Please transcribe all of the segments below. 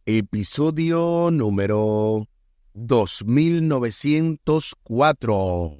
Episodio número 2904.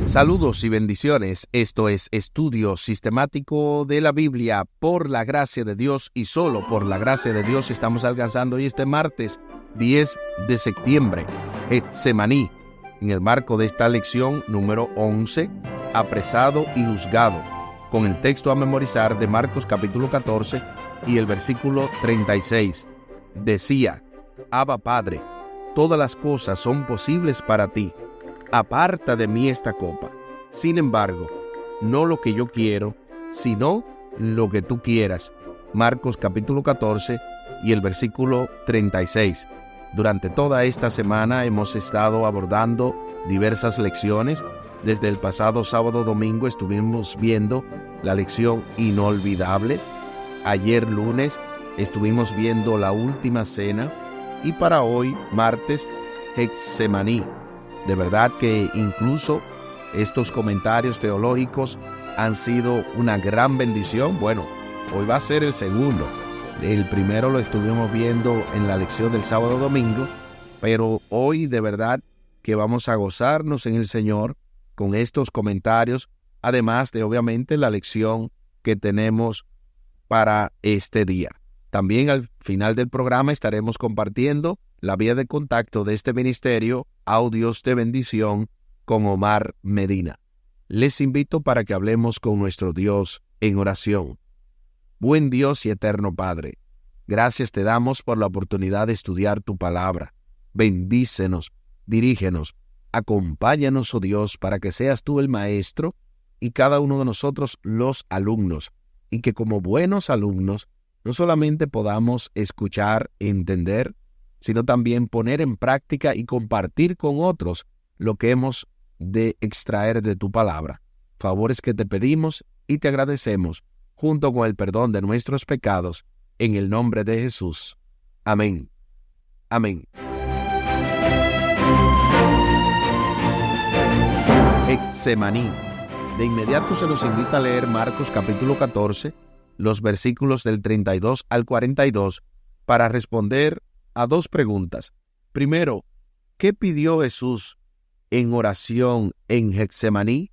Saludos y bendiciones. Esto es Estudio Sistemático de la Biblia por la gracia de Dios y solo por la gracia de Dios. Estamos alcanzando hoy este martes 10 de septiembre, Getsemaní, en el marco de esta lección número 11, apresado y juzgado, con el texto a memorizar de Marcos capítulo 14 y el versículo 36. Decía: Abba Padre, todas las cosas son posibles para ti. Aparta de mí esta copa. Sin embargo, no lo que yo quiero, sino lo que tú quieras. Marcos capítulo 14 y el versículo 36. Durante toda esta semana hemos estado abordando diversas lecciones. Desde el pasado sábado domingo estuvimos viendo la lección inolvidable. Ayer lunes estuvimos viendo la última cena. Y para hoy, martes, Getsemaní. De verdad que incluso estos comentarios teológicos han sido una gran bendición. Bueno, hoy va a ser el segundo. El primero lo estuvimos viendo en la lección del sábado domingo, pero hoy de verdad que vamos a gozarnos en el Señor con estos comentarios, además de obviamente la lección que tenemos para este día. También al final del programa estaremos compartiendo la vía de contacto de este ministerio, Audios de Bendición, con Omar Medina. Les invito para que hablemos con nuestro Dios en oración. Buen Dios y eterno Padre, gracias te damos por la oportunidad de estudiar tu palabra. Bendícenos, dirígenos, acompáñanos, oh Dios, para que seas tú el maestro y cada uno de nosotros los alumnos, y que como buenos alumnos no solamente podamos escuchar, entender, sino también poner en práctica y compartir con otros lo que hemos de extraer de tu palabra. Favores que te pedimos y te agradecemos, junto con el perdón de nuestros pecados, en el nombre de Jesús. Amén. Amén. Getsemaní. De inmediato se nos invita a leer Marcos capítulo 14, los versículos del 32 al 42, para responder a dos preguntas. Primero, ¿qué pidió Jesús en oración en Getsemaní?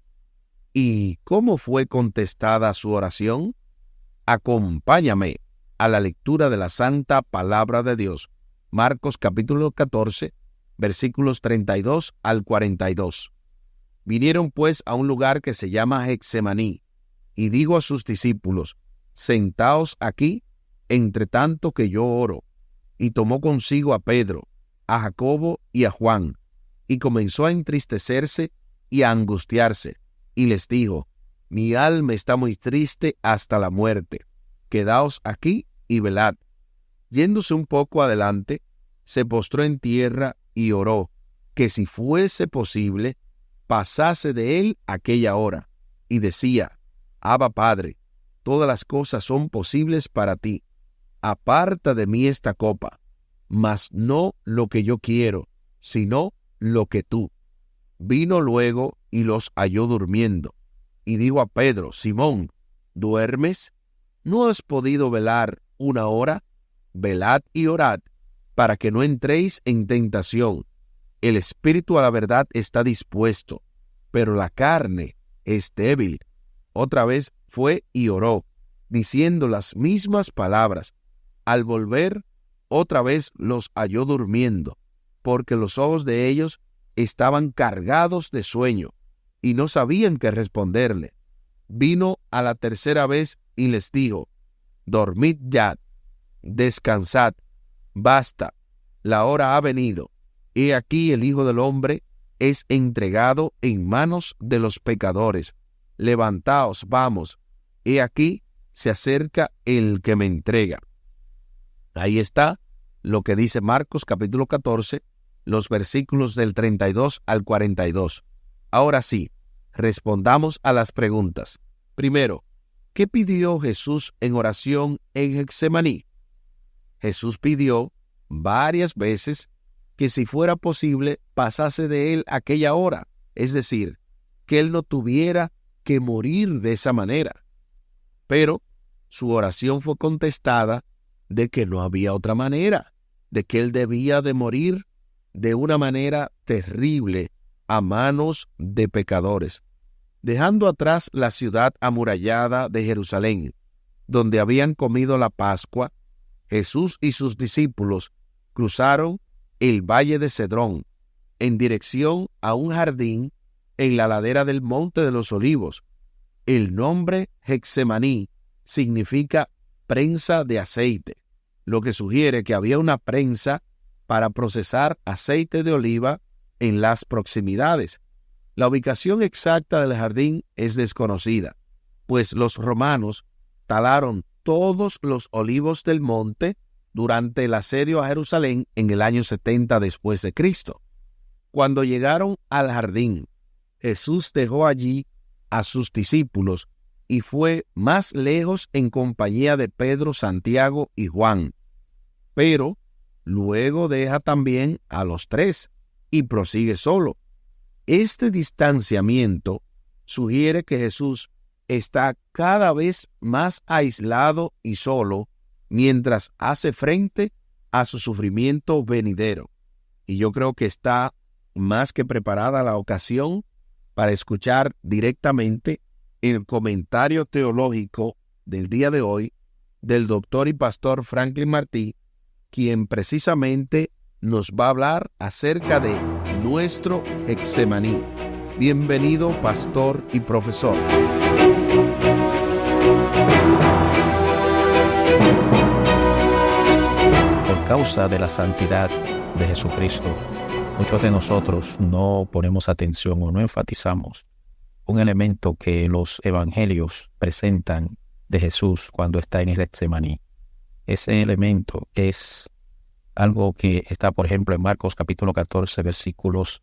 ¿Y cómo fue contestada su oración? Acompáñame a la lectura de la Santa Palabra de Dios. Marcos capítulo 14, versículos 32 al 42. Vinieron pues a un lugar que se llama Getsemaní, y dijo a sus discípulos: Sentaos aquí, entre tanto que yo oro. Y tomó consigo a Pedro, a Jacobo y a Juan, y comenzó a entristecerse y a angustiarse, y les dijo: Mi alma está muy triste hasta la muerte. Quedaos aquí y velad. Yéndose un poco adelante, se postró en tierra y oró, que si fuese posible, pasase de él aquella hora. Y decía: Abba Padre, todas las cosas son posibles para ti. Aparta de mí esta copa, mas no lo que yo quiero, sino lo que tú. Vino luego y los halló durmiendo, y dijo a Pedro: Simón, ¿duermes? ¿No has podido velar una hora? Velad y orad, para que no entréis en tentación. El espíritu a la verdad está dispuesto, pero la carne es débil. Otra vez fue y oró, diciendo las mismas palabras. Al volver, otra vez los halló durmiendo, porque los ojos de ellos estaban cargados de sueño, y no sabían qué responderle. Vino a la tercera vez y les dijo: Dormid ya, descansad, basta, la hora ha venido. He aquí el Hijo del Hombre es entregado en manos de los pecadores. Levantaos, vamos, he aquí se acerca el que me entrega. Ahí está lo que dice Marcos capítulo 14, los versículos del 32 al 42. Ahora sí, respondamos a las preguntas. Primero, ¿qué pidió Jesús en oración en Getsemaní? Jesús pidió varias veces que si fuera posible pasase de él aquella hora, es decir, que él no tuviera que morir de esa manera. Pero su oración fue contestada de que no había otra manera, de que él debía de morir de una manera terrible a manos de pecadores, dejando atrás la ciudad amurallada de Jerusalén, donde habían comido la Pascua. Jesús y sus discípulos cruzaron el valle de Cedrón en dirección a un jardín en la ladera del Monte de los Olivos. El nombre Getsemaní significa prensa de aceite, lo que sugiere que había una prensa para procesar aceite de oliva en las proximidades. La ubicación exacta del jardín es desconocida, pues los romanos talaron todos los olivos del monte durante el asedio a Jerusalén en el año 70 después de Cristo. Cuando llegaron al jardín, Jesús dejó allí a sus discípulos y fue más lejos en compañía de Pedro, Santiago y Juan. Pero luego deja también a los tres y prosigue solo. Este distanciamiento sugiere que Jesús está cada vez más aislado y solo mientras hace frente a su sufrimiento venidero. Y yo creo que está más que preparada la ocasión para escuchar directamente el comentario teológico del día de hoy del doctor y pastor Franklin Martí, quien precisamente nos va a hablar acerca de nuestro Getsemaní. Bienvenido, pastor y profesor. Por causa de la santidad de Jesucristo, muchos de nosotros no ponemos atención o no enfatizamos un elemento que los evangelios presentan de Jesús cuando está en el Getsemaní. Ese elemento es algo que está, por ejemplo, en Marcos capítulo 14, versículos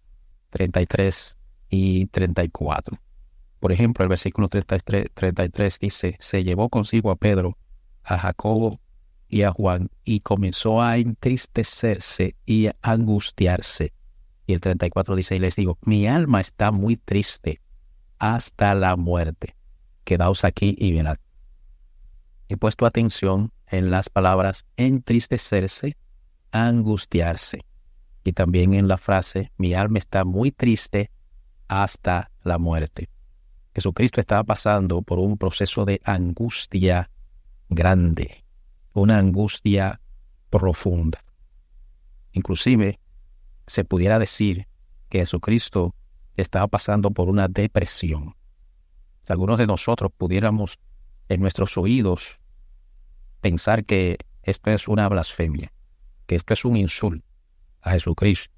33 y 34. Por ejemplo, el versículo 33 dice: se llevó consigo a Pedro, a Jacobo y a Juan, y comenzó a entristecerse y a angustiarse. Y el 34 dice: y les digo, mi alma está muy triste hasta la muerte. Quedaos aquí y mirad. He puesto atención en las palabras entristecerse, angustiarse, y también en la frase mi alma está muy triste hasta la muerte. Jesucristo estaba pasando por un proceso de angustia grande, una angustia profunda. Inclusive se pudiera decir que Jesucristo estaba pasando por una depresión. Algunos de nosotros pudiéramos en nuestros oídos pensar que esto es una blasfemia, que esto es un insulto a Jesucristo.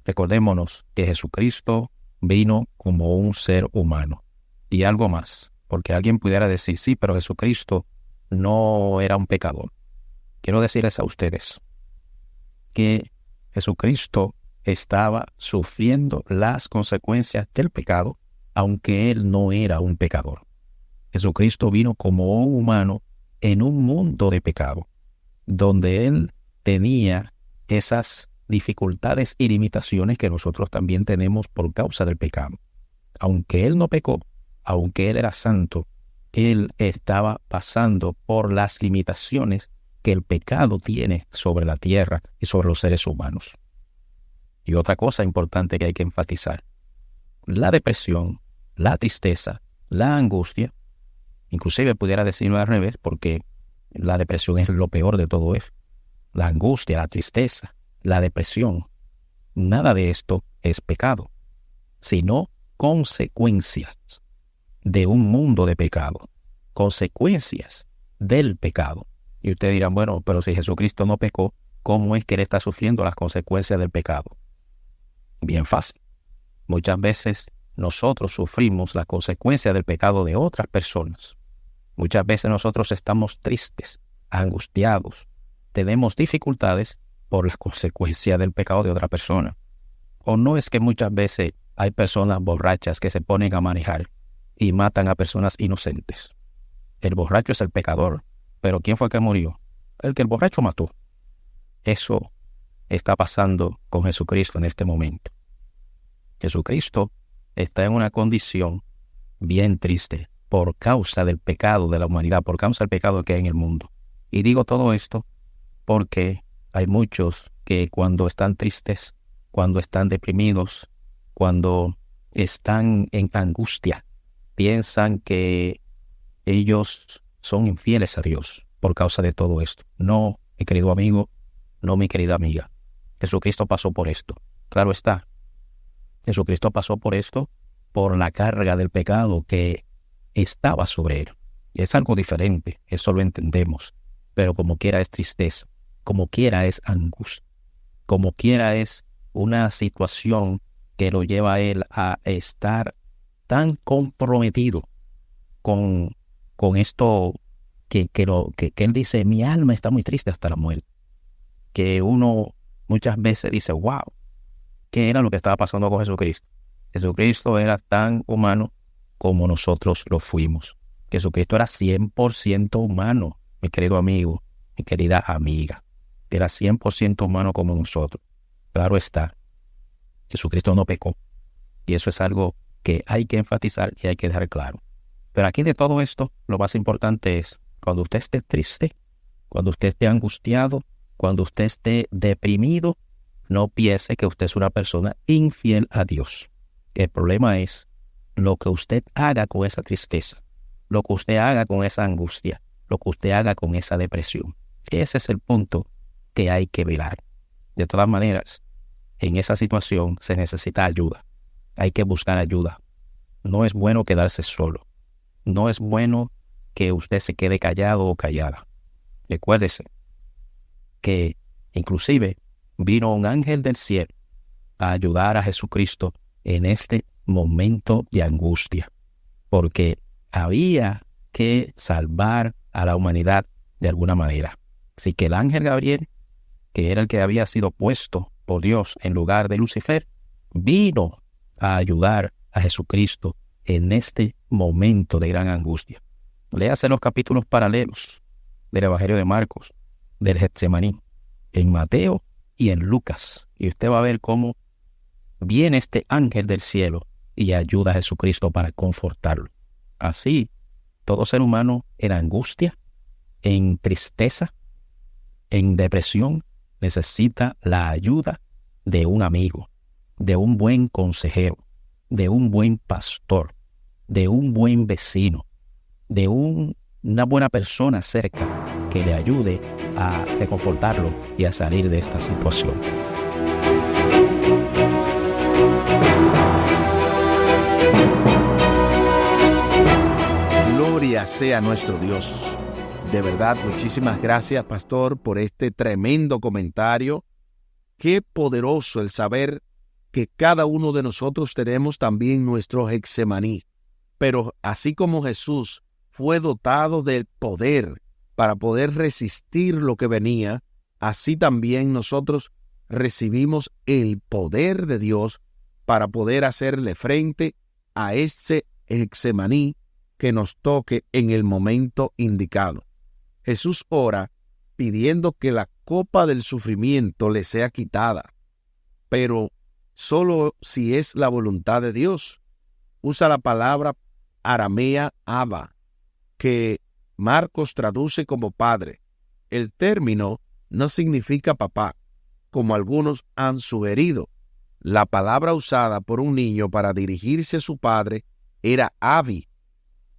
Recordémonos que Jesucristo vino como un ser humano. Y algo más, porque alguien pudiera decir, sí, pero Jesucristo no era un pecador. Quiero decirles a ustedes que Jesucristo estaba sufriendo las consecuencias del pecado, aunque Él no era un pecador. Jesucristo vino como un humano en un mundo de pecado, donde Él tenía esas dificultades y limitaciones que nosotros también tenemos por causa del pecado. Aunque Él no pecó, aunque Él era santo, Él estaba pasando por las limitaciones que el pecado tiene sobre la tierra y sobre los seres humanos. Y otra cosa importante que hay que enfatizar: la depresión, la tristeza, la angustia, inclusive pudiera decirlo al revés, porque la depresión es lo peor de todo eso. La angustia, la tristeza, la depresión, nada de esto es pecado, sino consecuencias de un mundo de pecado, consecuencias del pecado. Y ustedes dirán, bueno, pero si Jesucristo no pecó, ¿cómo es que Él está sufriendo las consecuencias del pecado? Bien fácil. Muchas veces nosotros sufrimos las consecuencias del pecado de otras personas. Muchas veces nosotros estamos tristes, angustiados, tenemos dificultades por las consecuencias del pecado de otra persona. O no es que muchas veces hay personas borrachas que se ponen a manejar y matan a personas inocentes. El borracho es el pecador, pero ¿quién fue que murió? El que el borracho mató. Eso está pasando con Jesucristo en este momento. Jesucristo está en una condición bien triste por causa del pecado de la humanidad, por causa del pecado que hay en el mundo. Y digo todo esto porque hay muchos que cuando están tristes, cuando están deprimidos, cuando están en angustia, piensan que ellos son infieles a Dios por causa de todo esto. No, mi querido amigo, no, mi querida amiga. Jesucristo pasó por esto. Claro está. Jesucristo pasó por esto, por la carga del pecado que estaba sobre él. Es algo diferente, eso lo entendemos. Pero como quiera es tristeza, como quiera es angustia, como quiera es una situación que lo lleva a él a estar tan comprometido con esto que él dice, mi alma está muy triste hasta la muerte. Que uno muchas veces dice, wow, ¿qué era lo que estaba pasando con Jesucristo? Jesucristo era tan humano como nosotros lo fuimos. Jesucristo era 100% humano, mi querido amigo, mi querida amiga. Era 100% humano como nosotros. Claro está, Jesucristo no pecó. Y eso es algo que hay que enfatizar y hay que dejar claro. Pero aquí de todo esto, lo más importante es, cuando usted esté triste, cuando usted esté angustiado, cuando usted esté deprimido, no piense que usted es una persona infiel a Dios. El problema es lo que usted haga con esa tristeza, lo que usted haga con esa angustia, lo que usted haga con esa depresión. Ese es el punto que hay que velar. De todas maneras, en esa situación se necesita ayuda. Hay que buscar ayuda. No es bueno quedarse solo. No es bueno que usted se quede callado o callada. Recuérdese que inclusive vino un ángel del cielo a ayudar a Jesucristo en este momento de angustia, porque había que salvar a la humanidad de alguna manera. Así que el ángel Gabriel, que era el que había sido puesto por Dios en lugar de Lucifer, vino a ayudar a Jesucristo en este momento de gran angustia. Léase los capítulos paralelos del Evangelio de Marcos, del Getsemaní, en Mateo y en Lucas, y usted va a ver cómo viene este ángel del cielo y ayuda a Jesucristo para confortarlo. Así, todo ser humano en angustia, en tristeza, en depresión, necesita la ayuda de un amigo, de un buen consejero, de un buen pastor, de un buen vecino, de una buena persona cerca que le ayude a reconfortarlo y a salir de esta situación. Gloria sea nuestro Dios. De verdad, muchísimas gracias, pastor, por este tremendo comentario. Qué poderoso el saber que cada uno de nosotros tenemos también nuestro Getsemaní. Pero así como Jesús fue dotado del poder para poder resistir lo que venía, así también nosotros recibimos el poder de Dios para poder hacerle frente a ese Getsemaní que nos toque en el momento indicado. Jesús ora pidiendo que la copa del sufrimiento le sea quitada, pero solo si es la voluntad de Dios. Usa la palabra aramea Abba, que Marcos traduce como padre. El término no significa papá, como algunos han sugerido. La palabra usada por un niño para dirigirse a su padre era Abi,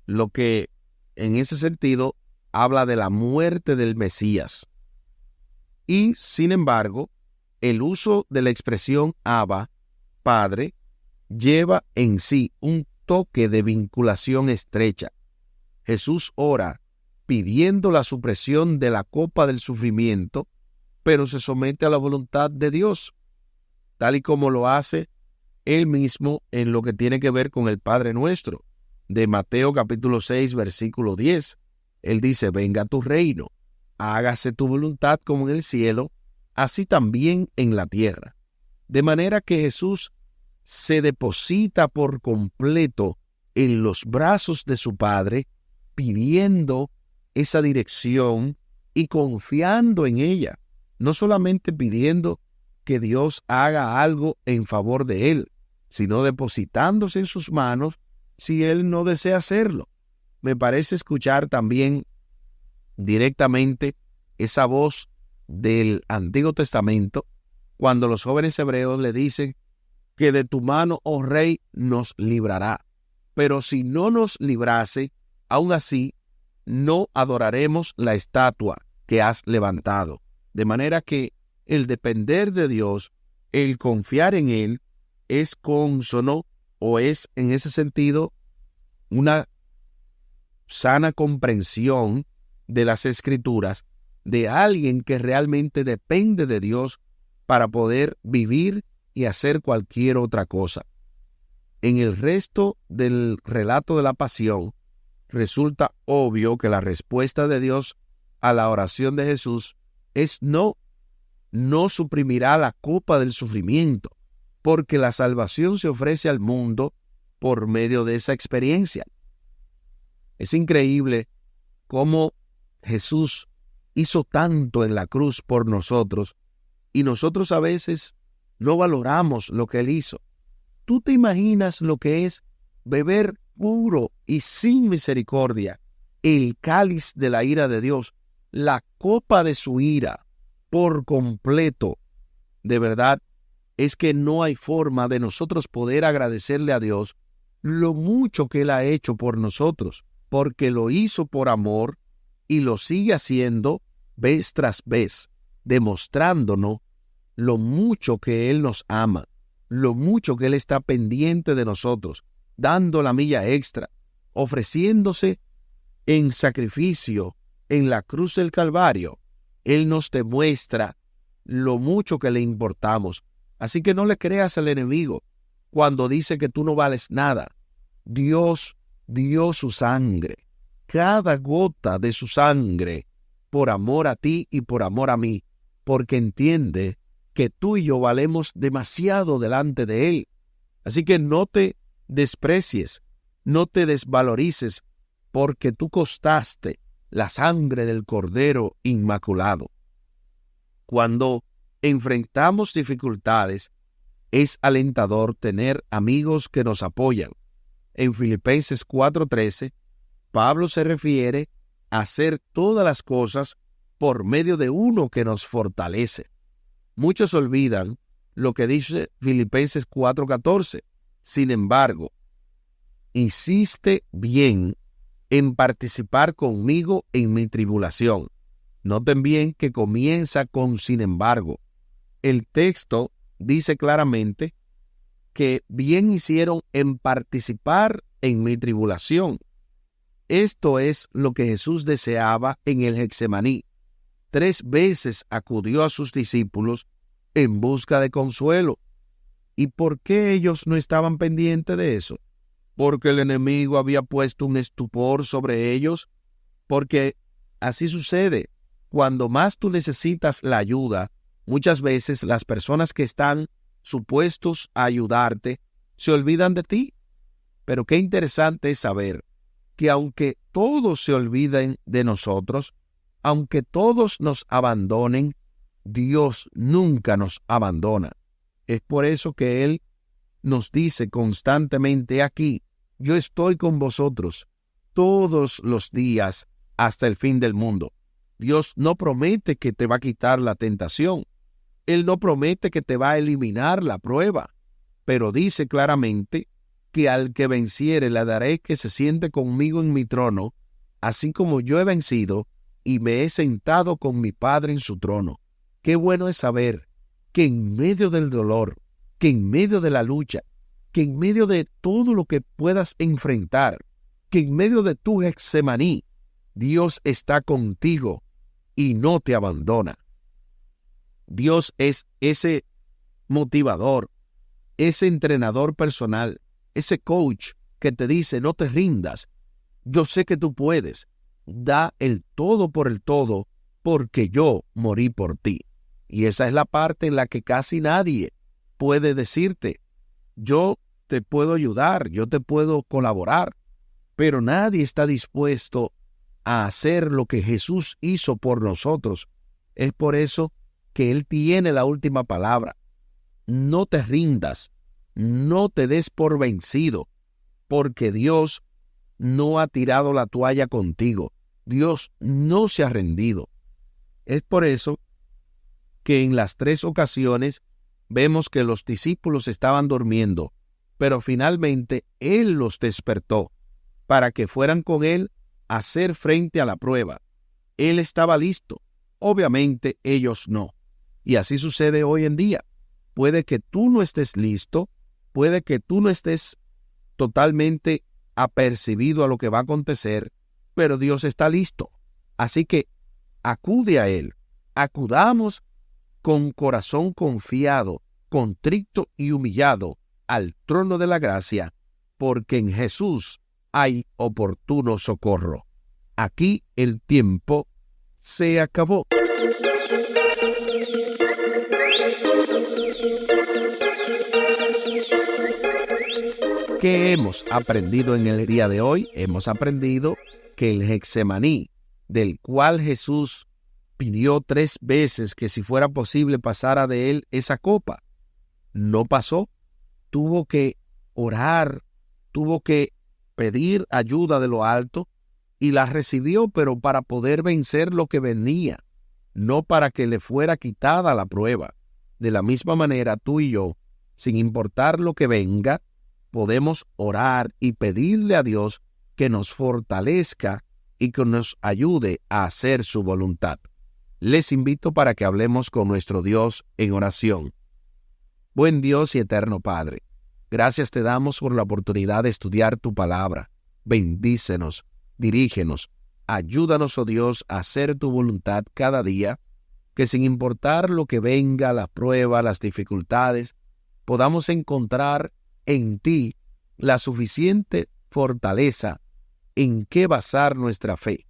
lo que en ese sentido habla de la muerte del Mesías. Y, sin embargo, el uso de la expresión Abba, padre, lleva en sí un toque de vinculación estrecha. Jesús ora pidiendo la supresión de la copa del sufrimiento, pero se somete a la voluntad de Dios, tal y como lo hace él mismo en lo que tiene que ver con el Padre Nuestro, de Mateo capítulo 6, versículo 10. Él dice, venga tu reino, hágase tu voluntad como en el cielo, así también en la tierra. De manera que Jesús se deposita por completo en los brazos de su Padre, pidiendo esa dirección y confiando en ella, no solamente pidiendo que Dios haga algo en favor de él, sino depositándose en sus manos si él no desea hacerlo. Me parece escuchar también directamente esa voz del Antiguo Testamento cuando los jóvenes hebreos le dicen que de tu mano, oh rey, nos librará. Pero si no nos librase, aún así no adoraremos la estatua que has levantado. De manera que el depender de Dios, el confiar en Él, es consono o es en ese sentido una sana comprensión de las Escrituras de alguien que realmente depende de Dios para poder vivir y hacer cualquier otra cosa. En el resto del relato de la pasión, resulta obvio que la respuesta de Dios a la oración de Jesús es no. No suprimirá la copa del sufrimiento, porque la salvación se ofrece al mundo por medio de esa experiencia. Es increíble cómo Jesús hizo tanto en la cruz por nosotros y nosotros a veces no valoramos lo que Él hizo. ¿Tú te imaginas lo que es beber puro y sin misericordia el cáliz de la ira de Dios, la copa de su ira por completo? De verdad, es que no hay forma de nosotros poder agradecerle a Dios lo mucho que Él ha hecho por nosotros, porque lo hizo por amor y lo sigue haciendo vez tras vez, demostrándonos lo mucho que Él nos ama, lo mucho que Él está pendiente de nosotros, dando la milla extra, ofreciéndose en sacrificio en la cruz del Calvario. Él nos demuestra lo mucho que le importamos. Así que no le creas al enemigo cuando dice que tú no vales nada. Dios dio su sangre, cada gota de su sangre, por amor a ti y por amor a mí, porque entiende que tú y yo valemos demasiado delante de Él. Así que no te desprecies, no te desvalorices, porque tú costaste la sangre del Cordero Inmaculado. Cuando enfrentamos dificultades, es alentador tener amigos que nos apoyan. En Filipenses 4:13, Pablo se refiere a hacer todas las cosas por medio de uno que nos fortalece. Muchos olvidan lo que dice Filipenses 4:14. Sin embargo, hiciste bien en participar conmigo en mi tribulación. Noten bien que comienza con sin embargo. El texto dice claramente que bien hicieron en participar en mi tribulación. Esto es lo que Jesús deseaba en el Getsemaní. 3 veces acudió a sus discípulos en busca de consuelo. ¿Y por qué ellos no estaban pendientes de eso? Porque el enemigo había puesto un estupor sobre ellos. Porque así sucede. Cuando más tú necesitas la ayuda, muchas veces las personas que están supuestos a ayudarte se olvidan de ti. Pero qué interesante es saber que aunque todos se olviden de nosotros, aunque todos nos abandonen, Dios nunca nos abandona. Es por eso que Él nos dice constantemente aquí, yo estoy con vosotros todos los días hasta el fin del mundo. Dios no promete que te va a quitar la tentación. Él no promete que te va a eliminar la prueba, pero dice claramente que al que venciere le daré que se siente conmigo en mi trono, así como yo he vencido y me he sentado con mi Padre en su trono. Qué bueno es saber que en medio del dolor, que en medio de la lucha, que en medio de todo lo que puedas enfrentar, que en medio de tu Getsemaní, Dios está contigo y no te abandona. Dios es ese motivador, ese entrenador personal, ese coach que te dice no te rindas, yo sé que tú puedes, da el todo por el todo porque yo morí por ti. Y esa es la parte en la que casi nadie puede decirte, yo te puedo ayudar, yo te puedo colaborar, pero nadie está dispuesto a hacer lo que Jesús hizo por nosotros. Es por eso que Él tiene la última palabra. No te rindas, no te des por vencido, porque Dios no ha tirado la toalla contigo. Dios no se ha rendido. Es por eso que en las 3 ocasiones vemos que los discípulos estaban durmiendo, pero finalmente Él los despertó para que fueran con Él a hacer frente a la prueba. Él estaba listo, obviamente ellos no. Y así sucede hoy en día. Puede que tú no estés listo, puede que tú no estés totalmente apercibido a lo que va a acontecer, pero Dios está listo. Así que acude a Él, acudamos con corazón confiado, contrito y humillado al trono de la gracia, porque en Jesús hay oportuno socorro. Aquí el tiempo se acabó. ¿Qué hemos aprendido en el día de hoy? Hemos aprendido que el Getsemaní, del cual Jesús pidió 3 veces que si fuera posible pasara de él esa copa, no pasó. Tuvo que orar, tuvo que pedir ayuda de lo alto y la recibió, pero para poder vencer lo que venía, no para que le fuera quitada la prueba. De la misma manera, tú y yo, sin importar lo que venga, podemos orar y pedirle a Dios que nos fortalezca y que nos ayude a hacer su voluntad. Les invito para que hablemos con nuestro Dios en oración. Buen Dios y eterno Padre, gracias te damos por la oportunidad de estudiar tu palabra. Bendícenos, dirígenos, ayúdanos, oh Dios, a hacer tu voluntad cada día, que sin importar lo que venga, la prueba, las dificultades, podamos encontrar en ti la suficiente fortaleza en que basar nuestra fe.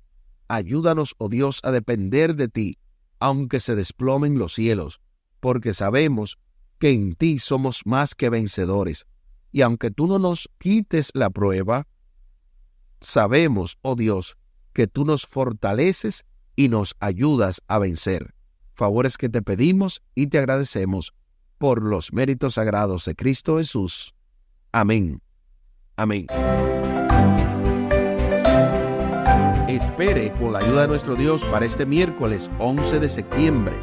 Ayúdanos, oh Dios, a depender de ti, aunque se desplomen los cielos, porque sabemos que en ti somos más que vencedores. Y aunque tú no nos quites la prueba, sabemos, oh Dios, que tú nos fortaleces y nos ayudas a vencer. Favores que te pedimos y te agradecemos por los méritos sagrados de Cristo Jesús. Amén. Amén. Espere con la ayuda de nuestro Dios para este miércoles 11 de septiembre,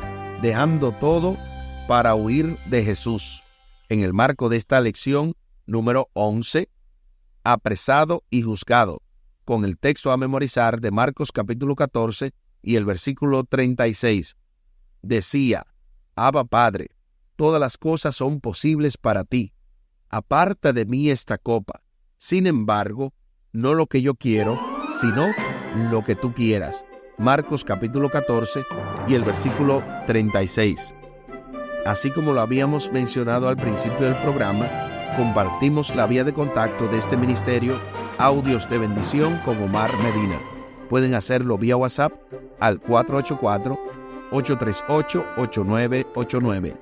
dejando todo para huir de Jesús. En el marco de esta lección número 11, apresado y juzgado, con el texto a memorizar de Marcos capítulo 14 y el versículo 36. Decía: Abba Padre, todas las cosas son posibles para ti. Aparta de mí esta copa. Sin embargo, no lo que yo quiero, sino lo que tú quieras. Marcos capítulo 14 y el versículo 36. Así como lo habíamos mencionado al principio del programa, compartimos la vía de contacto de este ministerio, Audios de Bendición con Omar Medina. Pueden hacerlo vía WhatsApp al 484-838-8989.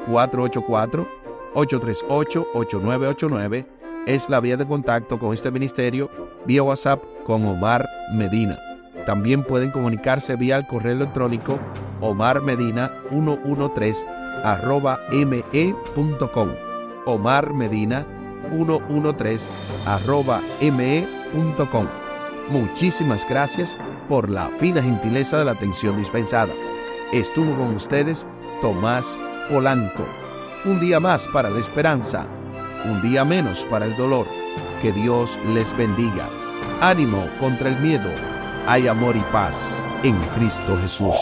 484-838-8989 es la vía de contacto con este ministerio vía WhatsApp con Omar Medina. También pueden comunicarse vía el correo electrónico omarmedina113@me.com. omarmedina113@me.com. Muchísimas gracias por la fina gentileza de la atención dispensada. Estuvo con ustedes Tomás Polanco. Un día más para la esperanza, un día menos para el dolor. Que Dios les bendiga. Ánimo contra el miedo. Hay amor y paz en Cristo Jesús.